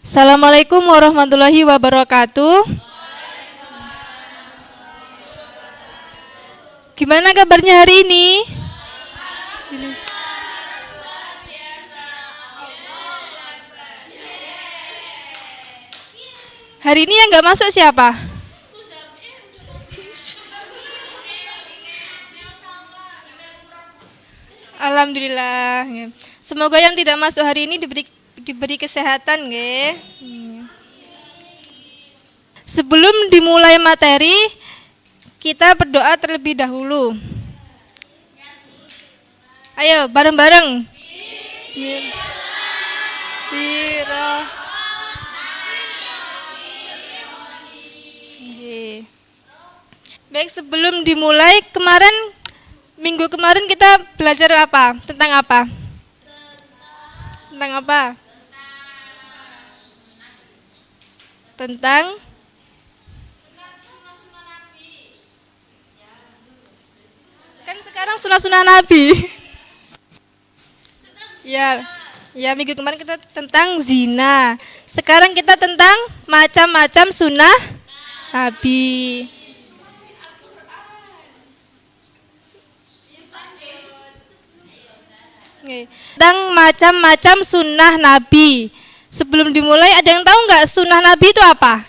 Assalamualaikum warahmatullahi wabarakatuh. Gimana kabarnya hari ini? Hari ini yang nggak masuk siapa? Alhamdulillah. Semoga yang tidak masuk hari ini diberi kesehatan, nggih. Sebelum dimulai materi, kita berdoa terlebih dahulu. Ayo, bareng-bareng. Baik, sebelum dimulai, minggu kemarin kita belajar apa? Tentang apa? Tentang apa? Tentang kan sekarang sunah-sunah Nabi. Ya, minggu kemarin kita tentang zina. Sekarang kita tentang macam-macam sunnah Nabi. Tentang macam-macam sunnah Nabi. Sebelum dimulai, ada yang tahu nggak sunnah Nabi itu apa?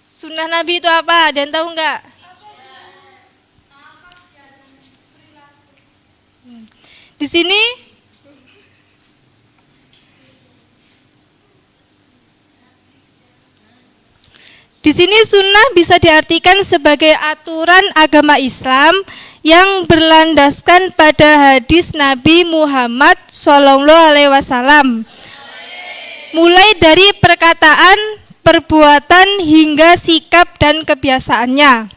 Sunnah Nabi itu apa? Ada yang tahu nggak? Di sini sunnah bisa diartikan sebagai aturan agama Islam yang berlandaskan pada hadis Nabi Muhammad SAW. Mulai dari perkataan, perbuatan hingga sikap dan kebiasaannya.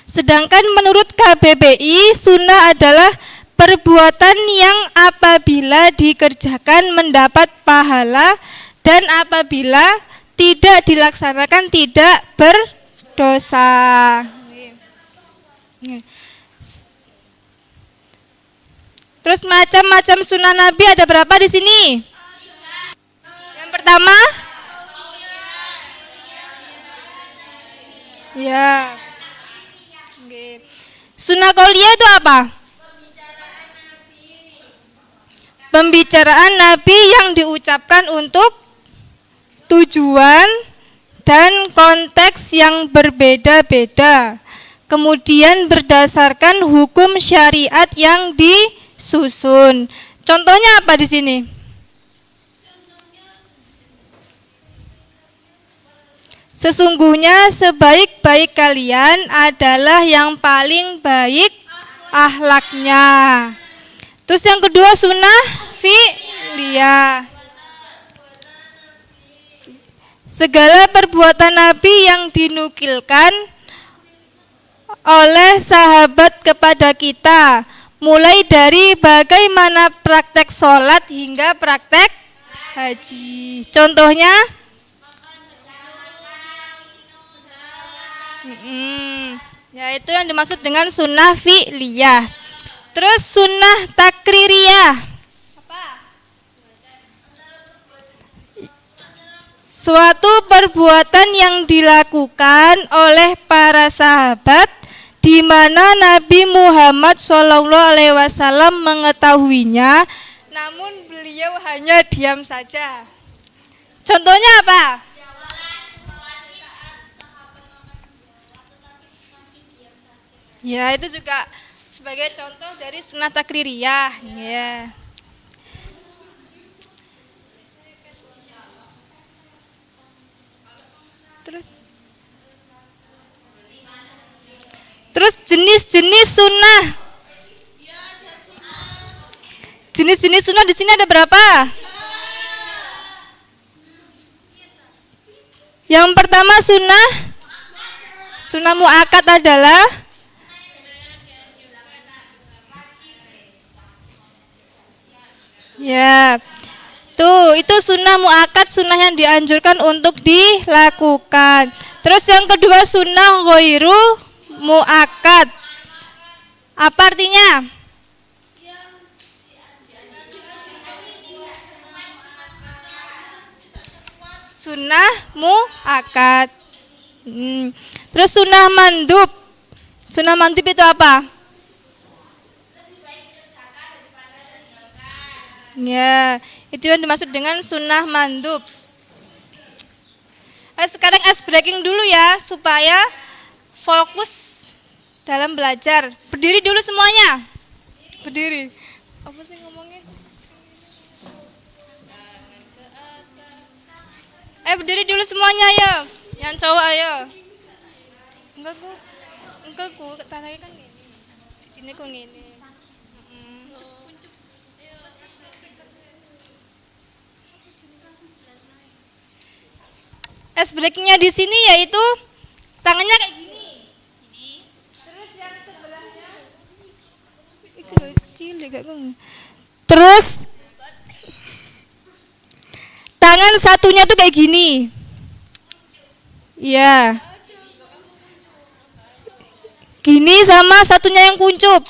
Sedangkan menurut KBBI, sunnah adalah perbuatan yang apabila dikerjakan mendapat pahala dan apabila tidak dilaksanakan tidak berdosa. Terus macam-macam sunnah Nabi ada berapa di sini? Yang pertama, ya. Sunnah qauliyah itu apa? Pembicaraan Nabi yang diucapkan untuk tujuan dan konteks yang berbeda-beda. Kemudian berdasarkan hukum syariat yang disusun. Contohnya apa di sini? Sesungguhnya sebaik-baik kalian adalah yang paling baik akhlaknya. Terus yang kedua sunnah fi'liyah. Segala perbuatan Nabi yang dinukilkan oleh sahabat kepada kita, mulai dari bagaimana praktek sholat hingga praktek haji. Contohnya, yaitu yang dimaksud dengan sunnah fi'liyah. Terus sunnah takririyah. Suatu perbuatan yang dilakukan oleh para sahabat di mana Nabi Muhammad SAW mengetahuinya, namun beliau hanya diam saja. Contohnya apa? Ya, itu juga sebagai contoh dari sunnah takririyah. Ya. Terus jenis-jenis sunnah. Jenis-jenis sunnah di sini ada berapa? Yang pertama sunnah muakkad adalah itu sunnah muakkad, sunnah yang dianjurkan untuk dilakukan. Terus yang kedua sunnah ghairu muakkad. Apa artinya? sunnah muakkad. Terus sunnah mandub. Sunnah mandub itu apa? Ya, itu yang dimaksud dengan sunnah mandub. Sekarang ice breaking dulu ya, supaya fokus dalam belajar. Berdiri dulu semuanya. Berdiri. Apa sih ngomongnya? Berdiri dulu semuanya ya. Yang cowok ayo. Enggak ku, tanahnya kan gini. Sini kok gini. Ice breakingnya di sini yaitu tangannya kayak gini. Terus yang sebelahnya cilik gak. Terus tangan satunya tuh kayak gini. Iya. Gini sama satunya yang kuncup.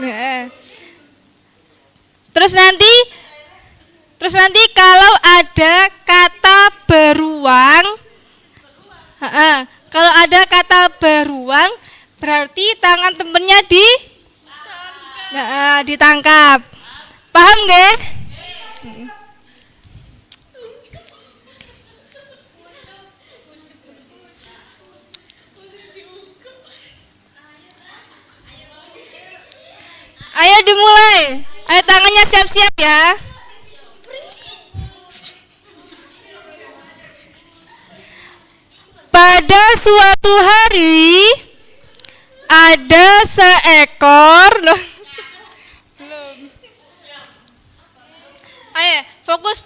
Nah. Terus nanti kalau ada kata beruang, kalau ada kata beruang, berarti tangan temennya ditangkap. Paham nggak? Ayo dimulai. Ayo tangannya siap-siap ya. Pada suatu hari ada seekor Ayo fokus.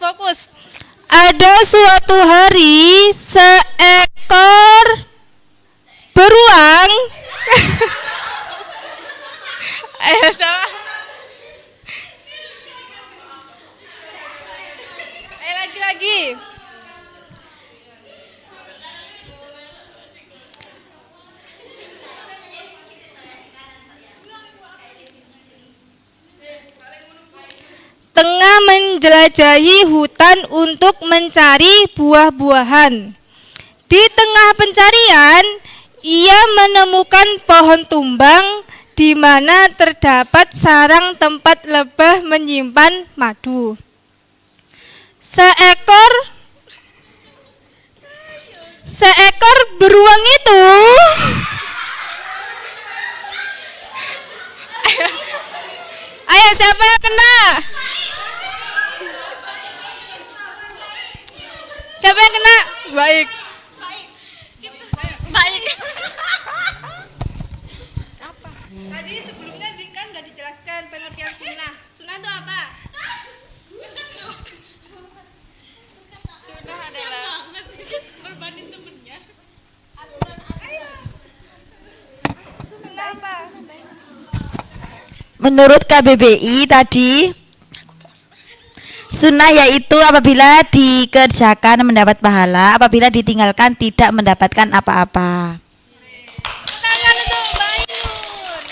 Ada suatu hari seekor beruang. Ayo sama. Lagi. Tengah menjelajahi hutan untuk mencari buah-buahan. Di tengah pencarian, ia menemukan pohon tumbang di mana terdapat sarang tempat lebah menyimpan madu. Seekor beruang itu Ayo siapa yang kena? Siapa yang kena? Baik. Apa? Tadi sebelumnya kan udah dijelaskan pengertian sunnah. Sunnah itu apa? Sunnah adalah berbanding temennya. Sunnah apa? Menurut KBBI tadi, sunnah yaitu apabila dikerjakan mendapat pahala, apabila ditinggalkan tidak mendapatkan apa-apa. Tangan untuk Mbak Ainur.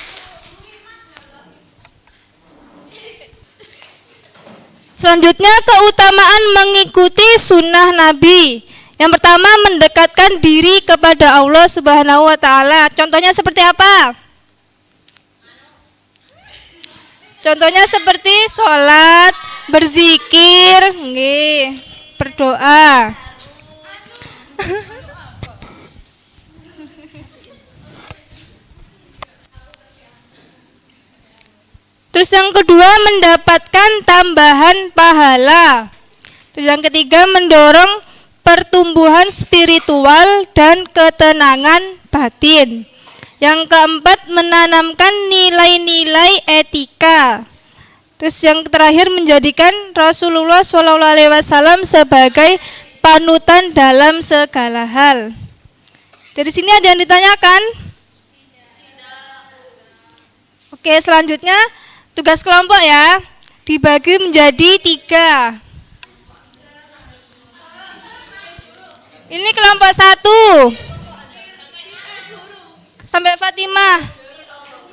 Selanjutnya keutamaan mengikuti sunnah Nabi. Yang pertama mendekatkan diri kepada Allah Subhanahu wa Ta'ala. Contohnya seperti apa? Contohnya seperti sholat, berzikir, berdoa. Terus yang kedua mendapatkan tambahan pahala. Terus yang ketiga mendorong pertumbuhan spiritual dan ketenangan batin. Yang keempat menanamkan nilai-nilai etika. Terus yang terakhir menjadikan Rasulullah SAW sebagai panutan dalam segala hal. Dari sini ada yang ditanyakan? Oke, selanjutnya tugas kelompok ya, dibagi menjadi 3. Ini kelompok 1 sampai Fatimah.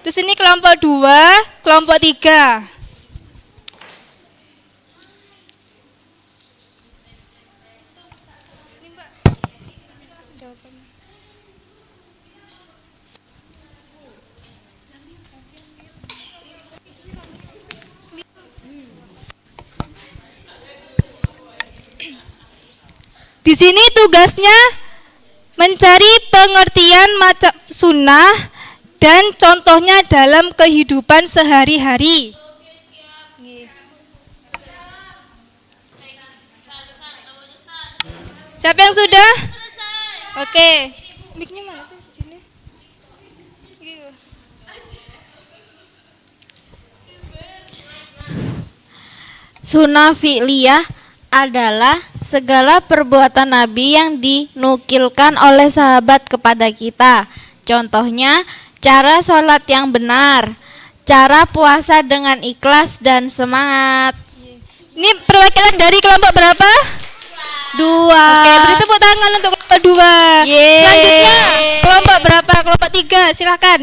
Terus ini kelompok 2, kelompok 3. Di sini tugasnya mencari pengertian macam sunnah dan contohnya dalam kehidupan sehari-hari. Siapa yang sudah? Oke. Mic-nya mana sih di sini? Gitu. Sunnah fi'liyah adalah segala perbuatan Nabi yang dinukilkan oleh sahabat kepada kita. Contohnya, cara sholat yang benar, cara puasa dengan ikhlas dan semangat. Ini perwakilan dari kelompok berapa? 2. Oke, beri tepuk tangan untuk kelompok 2. Yeay. Selanjutnya, kelompok berapa? Kelompok 3, silakan.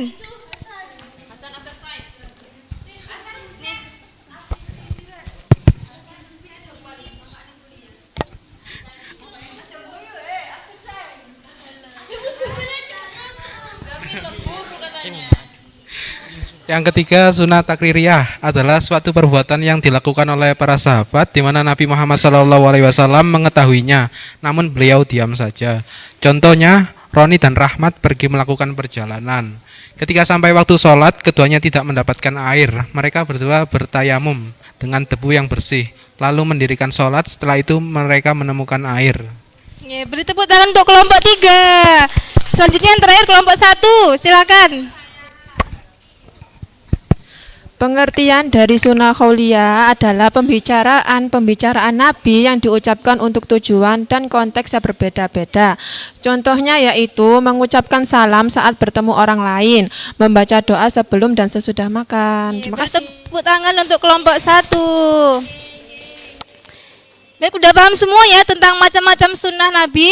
Yang ketiga, sunnah takririyah adalah suatu perbuatan yang dilakukan oleh para sahabat di mana Nabi Muhammad SAW mengetahuinya, namun beliau diam saja. Contohnya, Roni dan Rahmat pergi melakukan perjalanan. Ketika sampai waktu sholat, keduanya tidak mendapatkan air. Mereka berdua bertayamum dengan debu yang bersih, lalu mendirikan sholat. Setelah itu mereka menemukan air. Ya, beri tepuk tangan untuk kelompok 3. Selanjutnya yang terakhir kelompok 1, silakan. Pengertian dari sunnah qauliyah adalah pembicaraan Nabi yang diucapkan untuk tujuan dan konteks yang berbeda-beda. Contohnya yaitu mengucapkan salam saat bertemu orang lain, membaca doa sebelum dan sesudah makan. Terima kasih. Tepuk tangan untuk kelompok 1. Baik, udah paham semua ya tentang macam-macam sunnah Nabi?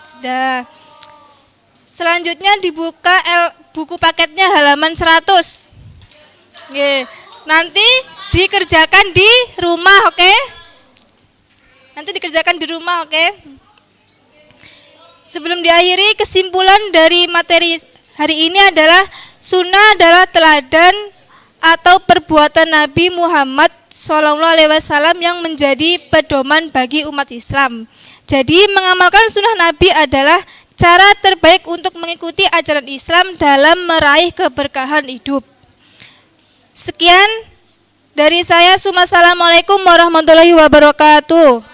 Sudah. Selanjutnya dibuka buku paketnya halaman 100. Oke, nanti dikerjakan di rumah, oke? Nanti dikerjakan di rumah, oke? Sebelum diakhiri, kesimpulan dari materi hari ini adalah sunnah adalah teladan atau perbuatan Nabi Muhammad SAW yang menjadi pedoman bagi umat Islam. Jadi mengamalkan sunnah Nabi adalah cara terbaik untuk mengikuti ajaran Islam dalam meraih keberkahan hidup. Sekian dari saya. Assalamualaikum warahmatullahi wabarakatuh.